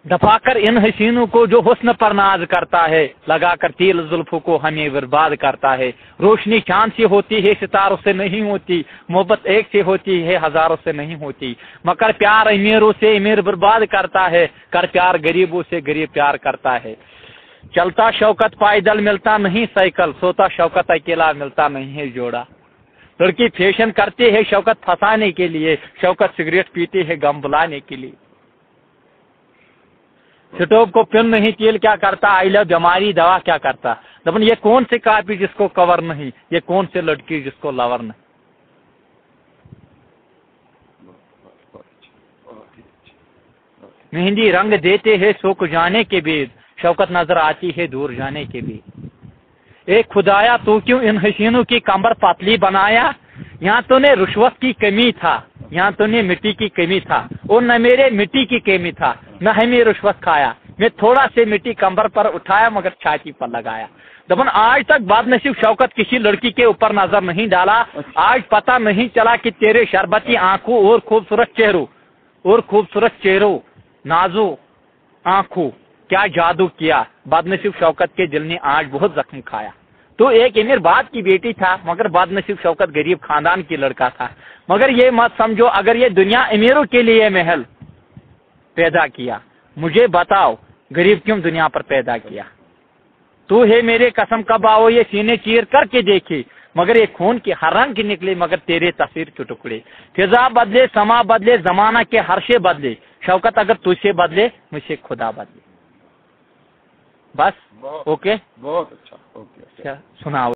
دفا کر ان حسینوں کو جو حسن پر ناز کرتا ہے، لگا کر تیل زلفوں کو ہمیں برباد کرتا ہے۔ روشنی چاند سے ہوتی ہے ستاروں سے نہیں ہوتی، محبت ایک سے ہوتی ہے ہزاروں سے نہیں ہوتی، مگر پیار امیروں سے امیر برباد کرتا ہے، کر پیار غریبوں سے غریب پیار کرتا ہے۔ چلتا شوکت پائیدل ملتا نہیں سائیکل، سوتا شوکت اکیلا ملتا نہیں ہے جوڑا۔ لڑکی فیشن کرتی ہے شوکت پھنسانے کے لیے، شوکت سگریٹ پیتی ہے غم بلانے کے لیے۔ سٹوو کو پن نہیں تیل کیا کرتا، آئی لو بیماری دوا کیا کرتا۔ دبن یہ کون سے کاپی جس کو کور نہیں، یہ کون سے لڑکی جس کو لور نہیں۔ مہندی رنگ دیتے ہیں سوکھ جانے کے بعد، شوکت نظر آتی ہے دور جانے کے بعد۔ اے خدایا تو کیوں ان حسینوں کی کمر پتلی بنایا، یہاں تو نے رشوت کی کمی تھا، یہاں تو نے مٹی کی کمی تھا، اور نہ میرے مٹی کی کمی تھا، نہ ہمیں رشوت کھایا، میں تھوڑا سے مٹی کمبر پر اٹھایا مگر چھاتی پر لگایا۔ دبن آج تک بد نصیب شوکت کسی لڑکی کے اوپر نظر نہیں ڈالا، آج پتہ نہیں چلا کہ تیرے شربتی آنکھوں اور خوبصورت چہروں نازو آنکھوں کیا جادو کیا، بد نصیب شوکت کے دل نے آج بہت زخم کھایا۔ تو ایک امیر بات کی بیٹی تھا مگر بد نصیب شوکت غریب خاندان کی لڑکا تھا، مگر یہ مت سمجھو اگر یہ دنیا امیروں کے لیے محل پیدا کیا، مجھے بتاؤ غریب کیوں دنیا پر پیدا کیا۔ تو ہے میرے قسم کب آؤ یہ سینے چیر کر کے دیکھے، مگر یہ خون کے ہر رنگ کی نکلے مگر تیرے تصویر کے ٹکڑے۔ فضا بدلے سما بدلے زمانہ کے ہر شے بدلے، شوکت اگر تجھ سے بدلے مجھ سے خدا بدلے۔ بس اوکے، بہت اچھا، اوکے سناؤ۔